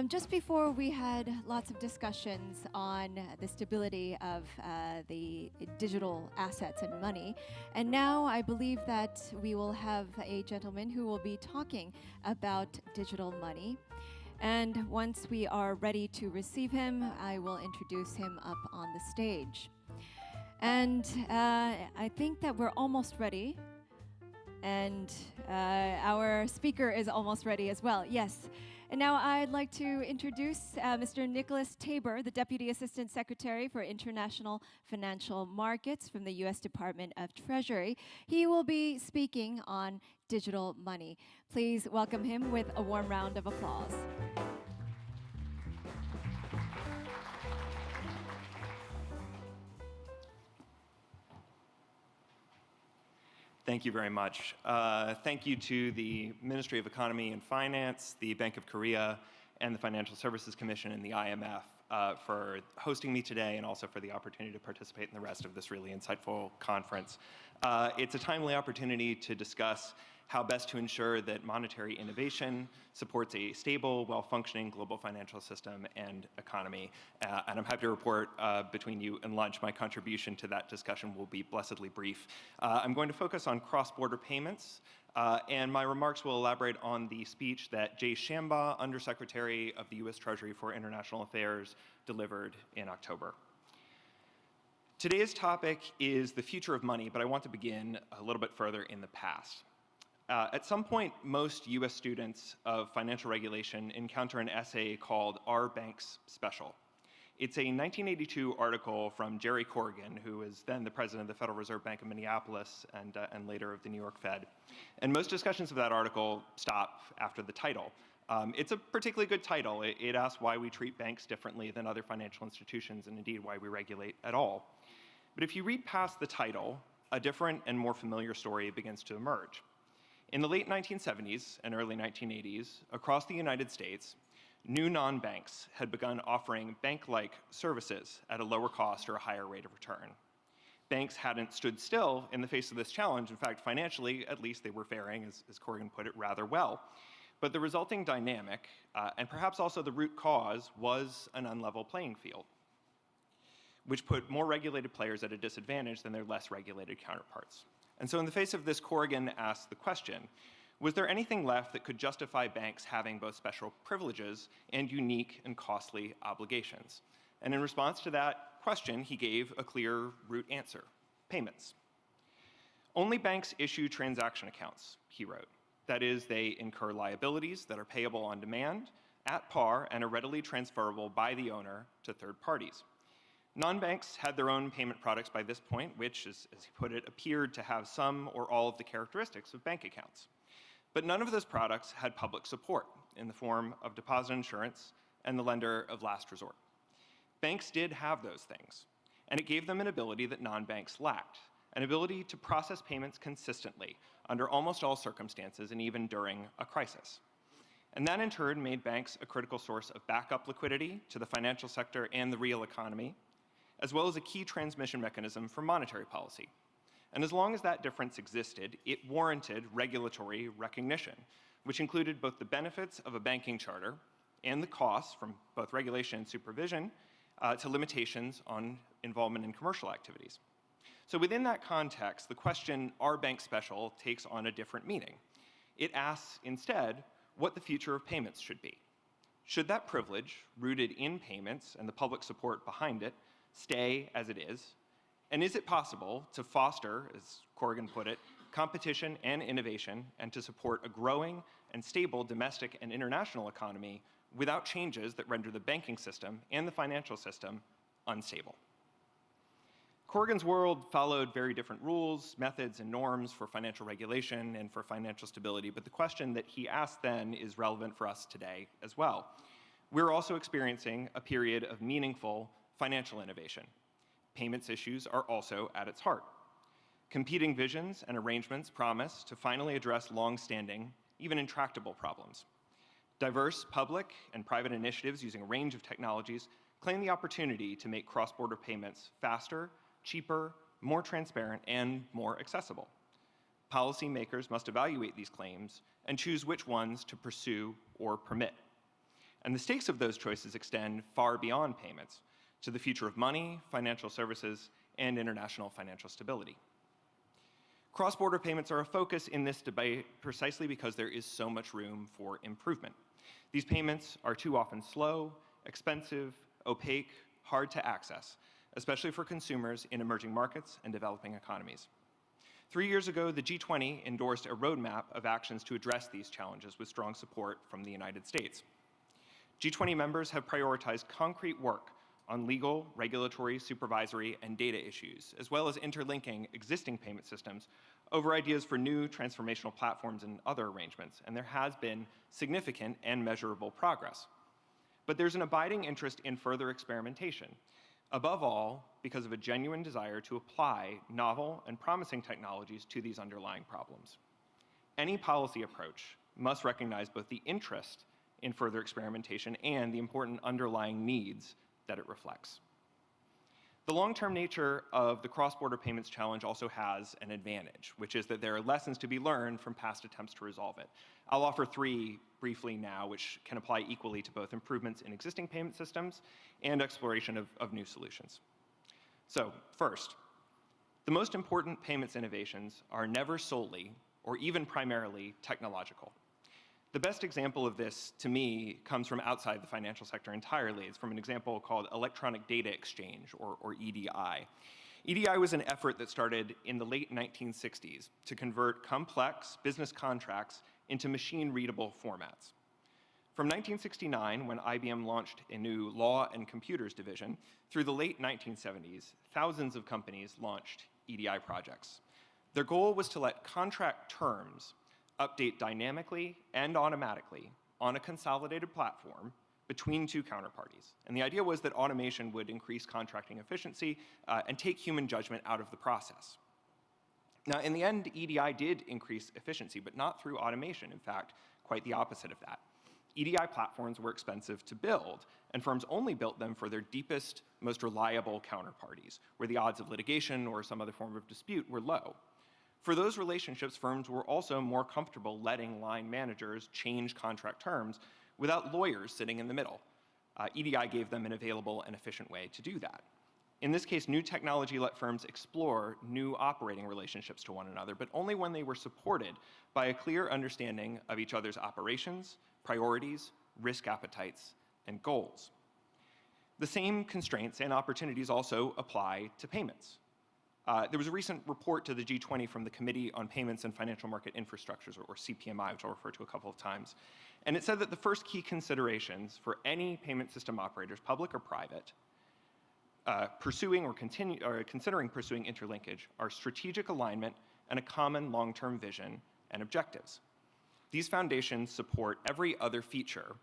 Just before, we had lots of discussions on the stability of the digital assets and money. And now I believe that we will have a gentleman who will be talking about digital money. And once we are ready to receive him, I will introduce him up on the stage. And I think that we're almost ready. And our speaker is almost ready as well. Yes. And now I'd like to introduce Mr. Nicholas Tabor, the Deputy Assistant Secretary for International Financial Markets from the U.S. Department of Treasury. He will be speaking on digital money. Please welcome him with a warm round of applause. Thank you very much. Thank you to the Ministry of Economy and Finance, the Bank of Korea, and the Financial Services Commission and the IMF for hosting me today and also for the opportunity to participate in the rest of this really insightful conference. It's a timely opportunity to discuss how best to ensure that monetary innovation supports a stable, well-functioning global financial system and economy. And I'm happy to report between you and lunch, my contribution to that discussion will be blessedly brief. I'm going to focus on cross-border payments, and my remarks will elaborate on the speech that Jay Shambaugh, Undersecretary of the U.S. Treasury for International Affairs, delivered in October. Today's topic is the future of money, but I want to begin a little bit further in the past. At some point, most U.S. students of financial regulation encounter an essay called Are Banks Special? It's a 1982 article from Jerry Corrigan, who was then the president of the Federal Reserve Bank of Minneapolis and later of the New York Fed. And most discussions of that article stop after the title. It's a particularly good title. It asks why we treat banks differently than other financial institutions, and indeed why we regulate at all. But if you read past the title, a different and more familiar story begins to emerge. In the late 1970s and early 1980s, across the United States, new non-banks had begun offering bank-like services at a lower cost or a higher rate of return. Banks hadn't stood still in the face of this challenge. In fact, financially, at least, they were faring, as Corrigan put it, rather well. But the resulting dynamic, and perhaps also the root cause, was an unlevel playing field, which put more regulated players at a disadvantage than their less regulated counterparts. And so in the face of this, Corrigan asked the question, was there anything left that could justify banks having both special privileges and unique and costly obligations? And in response to that question, he gave a clear root answer: payments. Only banks issue transaction accounts, he wrote. That is, they incur liabilities that are payable on demand, at par, and are readily transferable by the owner to third parties. Non-banks had their own payment products by this point, which, as he put it, appeared to have some or all of the characteristics of bank accounts. But none of those products had public support in the form of deposit insurance and the lender of last resort. Banks did have those things, and it gave them an ability that non-banks lacked, an ability to process payments consistently under almost all circumstances and even during a crisis. And that in turn made banks a critical source of backup liquidity to the financial sector and the real economy, as well as a key transmission mechanism for monetary policy. And as long as that difference existed, it warranted regulatory recognition, which included both the benefits of a banking charter and the costs from both regulation and supervision to limitations on involvement in commercial activities. So within that context, the question, are banks special, takes on a different meaning. It asks instead what the future of payments should be. Should that privilege, rooted in payments and the public support behind it, stay as it is? And is it possible to foster, as Corrigan put it, competition and innovation, and to support a growing and stable domestic and international economy without changes that render the banking system and the financial system unstable? Corrigan's world followed very different rules, methods, and norms for financial regulation and for financial stability, but the question that he asked then is relevant for us today as well. We're also experiencing a period of meaningful financial innovation. Payments issues are also at its heart. Competing visions and arrangements promise to finally address long-standing, even intractable problems. Diverse public and private initiatives using a range of technologies claim the opportunity to make cross-border payments faster, cheaper, more transparent, and more accessible. Policymakers must evaluate these claims and choose which ones to pursue or permit. And the stakes of those choices extend far beyond payments to the future of money, financial services, and international financial stability. Cross-border payments are a focus in this debate precisely because there is so much room for improvement. These payments are too often slow, expensive, opaque, hard to access, especially for consumers in emerging markets and developing economies. 3 years ago, the G20 endorsed a roadmap of actions to address these challenges with strong support from the United States. G20 members have prioritized concrete work on legal, regulatory, supervisory, and data issues, as well as interlinking existing payment systems over ideas for new transformational platforms and other arrangements, and there has been significant and measurable progress. But there's an abiding interest in further experimentation, above all because of a genuine desire to apply novel and promising technologies to these underlying problems. Any policy approach must recognize both the interest in further experimentation and the important underlying needs that it reflects. The long-term nature of the cross-border payments challenge also has an advantage, which is that there are lessons to be learned from past attempts to resolve it. I'll offer 3 briefly now, which can apply equally to both improvements in existing payment systems and exploration of new solutions. So, first, the most important payments innovations are never solely or even primarily technological. The best example of this, to me, comes from outside the financial sector entirely. It's from an example called Electronic Data Exchange, or EDI. EDI was an effort that started in the late 1960s to convert complex business contracts into machine-readable formats. From 1969, when IBM launched a new law and computers division, through the late 1970s, thousands of companies launched EDI projects. Their goal was to let contract terms update dynamically and automatically on a consolidated platform between 2 counterparties. And the idea was that automation would increase contracting efficiency and take human judgment out of the process. Now, in the end, EDI did increase efficiency, but not through automation. In fact, quite the opposite of that. EDI platforms were expensive to build, and firms only built them for their deepest, most reliable counterparties, where the odds of litigation or some other form of dispute were low. For those relationships, firms were also more comfortable letting line managers change contract terms without lawyers sitting in the middle. EDI gave them an available and efficient way to do that. In this case, new technology let firms explore new operating relationships to one another, but only when they were supported by a clear understanding of each other's operations, priorities, risk appetites, and goals. The same constraints and opportunities also apply to payments. There was a recent report to the G20 from the Committee on Payments and Financial Market Infrastructures, or CPMI, which I'll refer to a couple of times. And it said that the first key considerations for any payment system operators, public or private, pursuing or considering pursuing interlinkage are strategic alignment and a common long-term vision and objectives. These foundations support every other feature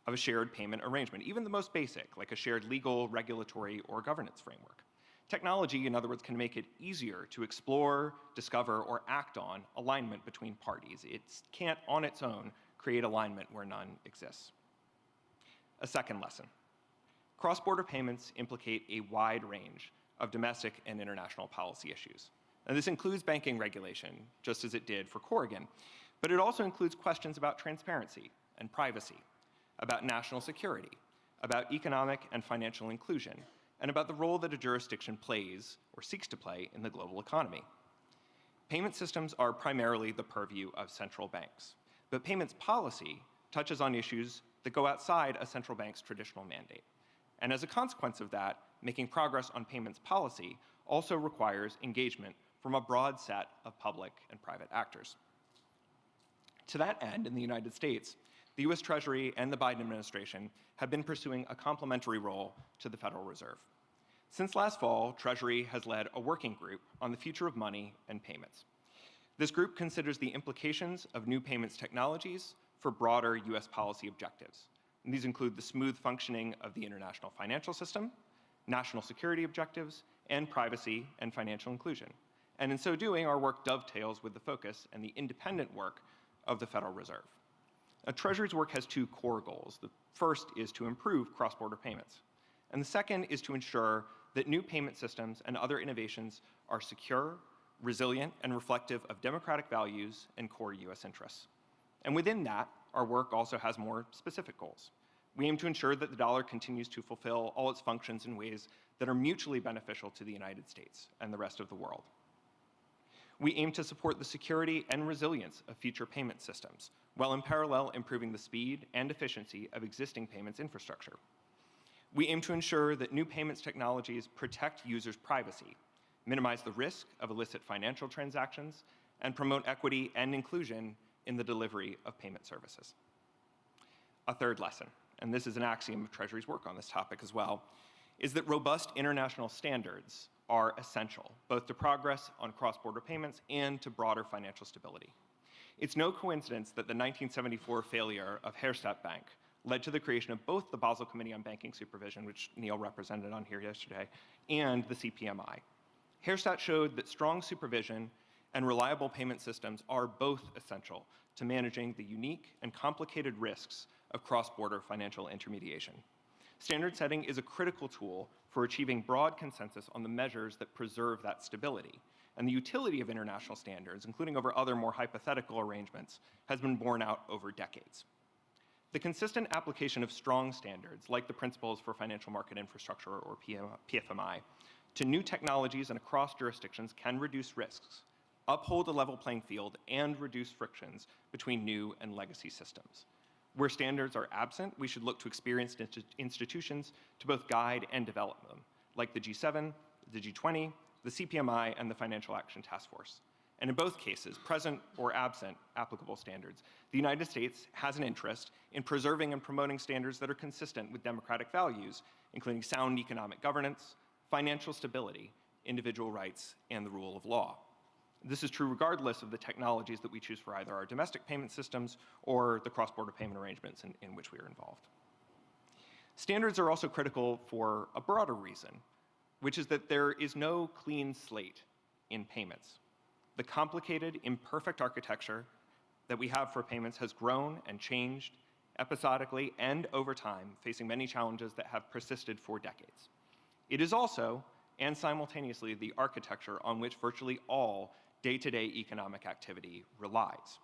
of a shared payment arrangement, even the most basic, like a shared legal, regulatory, or governance framework. Technology, in other words, can make it easier to explore, discover, or act on alignment between parties. It can't, on its own, create alignment where none exists. A second lesson. Cross-border payments implicate a wide range of domestic and international policy issues. And this includes banking regulation, just as it did for Corrigan, but it also includes questions about transparency and privacy, about national security, about economic and financial inclusion, and about the role that a jurisdiction plays or seeks to play in the global economy. Payment systems are primarily the purview of central banks, but payments policy touches on issues that go outside a central bank's traditional mandate. And as a consequence of that, making progress on payments policy also requires engagement from a broad set of public and private actors. To that end, in the United States, the US Treasury and the Biden administration have been pursuing a complementary role to the Federal Reserve. Since last fall, Treasury has led a working group on the future of money and payments. This group considers the implications of new payments technologies for broader US policy objectives. And these include the smooth functioning of the international financial system, national security objectives, and privacy and financial inclusion. And in so doing, our work dovetails with the focus and the independent work of the Federal Reserve. Treasury's work has 2 core goals. The first is to improve cross-border payments. And the second is to ensure that new payment systems and other innovations are secure, resilient, and reflective of democratic values and core US interests. And within that, our work also has more specific goals. We aim to ensure that the dollar continues to fulfill all its functions in ways that are mutually beneficial to the United States and the rest of the world. We aim to support the security and resilience of future payment systems, while in parallel improving the speed and efficiency of existing payments infrastructure. We aim to ensure that new payments technologies protect users' privacy, minimize the risk of illicit financial transactions, and promote equity and inclusion in the delivery of payment services. A third lesson, and this is an axiom of Treasury's work on this topic as well, is that robust international standards are essential, both to progress on cross-border payments and to broader financial stability. It's no coincidence that the 1974 failure of Herstatt Bank led to the creation of both the Basel Committee on Banking Supervision, which Neil represented on here yesterday, and the CPMI. Herstatt showed that strong supervision and reliable payment systems are both essential to managing the unique and complicated risks of cross-border financial intermediation. Standard setting is a critical tool for achieving broad consensus on the measures that preserve that stability, and the utility of international standards, including over other more hypothetical arrangements, has been borne out over decades. The consistent application of strong standards, like the Principles for Financial Market Infrastructure, or PFMI, to new technologies and across jurisdictions can reduce risks, uphold a level playing field, and reduce frictions between new and legacy systems. Where standards are absent, we should look to experienced institutions to both guide and develop them, like the G7, the G20, the CPMI, and the Financial Action Task Force. And in both cases, present or absent applicable standards, the United States has an interest in preserving and promoting standards that are consistent with democratic values, including sound economic governance, financial stability, individual rights, and the rule of law. This is true regardless of the technologies that we choose for either our domestic payment systems or the cross-border payment arrangements in which we are involved. Standards are also critical for a broader reason, which is that there is no clean slate in payments. The complicated, imperfect architecture that we have for payments has grown and changed episodically and over time, facing many challenges that have persisted for decades. It is also, and simultaneously, the architecture on which virtually all day-to-day economic activity relies.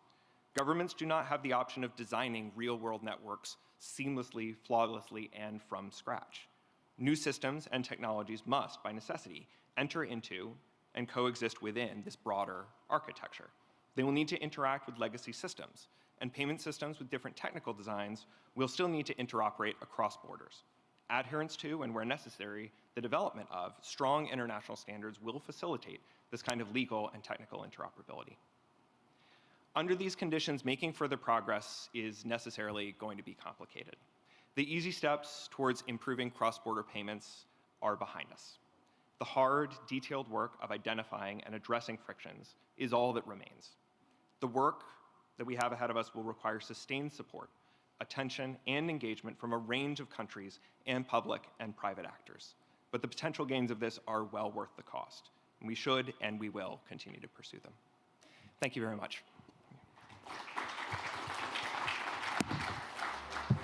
Governments do not have the option of designing real-world networks seamlessly, flawlessly, and from scratch. New systems and technologies must, by necessity, enter into and coexist within this broader architecture. They will need to interact with legacy systems, and payment systems with different technical designs will still need to interoperate across borders. Adherence to, and where necessary, the development of strong international standards will facilitate this kind of legal and technical interoperability. Under these conditions, making further progress is necessarily going to be complicated. The easy steps towards improving cross-border payments are behind us. The hard, detailed work of identifying and addressing frictions is all that remains. The work that we have ahead of us will require sustained support, attention, and engagement from a range of countries and public and private actors. But the potential gains of this are well worth the cost. And we should and we will continue to pursue them. Thank you very much.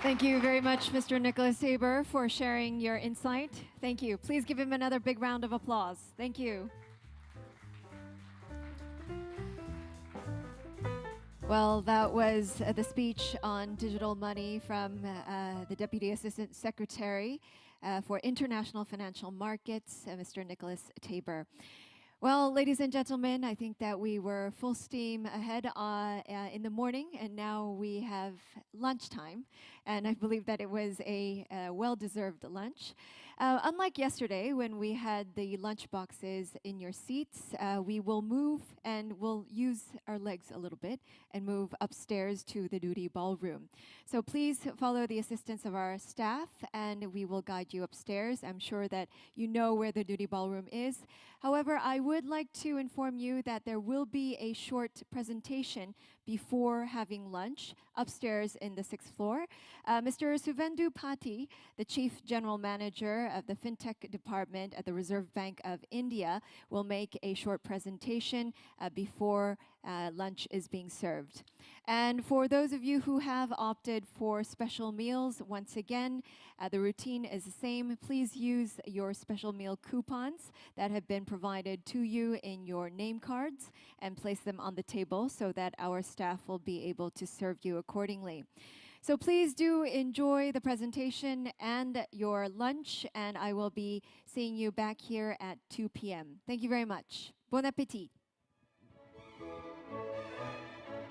Thank you very much, Mr. Nicholas Tabor, for sharing your insight. Thank you. Please give him another big round of applause. Thank you. Well, that was the speech on digital money from the Deputy Assistant Secretary for International Financial Markets, Mr. Nicholas Tabor. Well, ladies and gentlemen, I think that we were full steam ahead in the morning, and now we have lunchtime, and I believe that it was a well-deserved lunch. Unlike yesterday, when we had the lunch boxes in your seats, we will move and we'll use our legs a little bit and move upstairs to the duty ballroom. So please follow the assistance of our staff, and we will guide you upstairs. I'm sure that you know where the duty ballroom is. However, I would like to inform you that there will be a short presentation before having lunch upstairs in the 6th floor. Mr. Suvendu Pati, the Chief General Manager of the FinTech Department at the Reserve Bank of India, will make a short presentation before lunch is being served. And for those of you who have opted for special meals, once again, the routine is the same. Please use your special meal coupons that have been provided to you in your name cards and place them on the table so that our staff will be able to serve you accordingly. So please do enjoy the presentation and your lunch, and I will be seeing you back here at 2 p.m. Thank you very much. Bon appétit.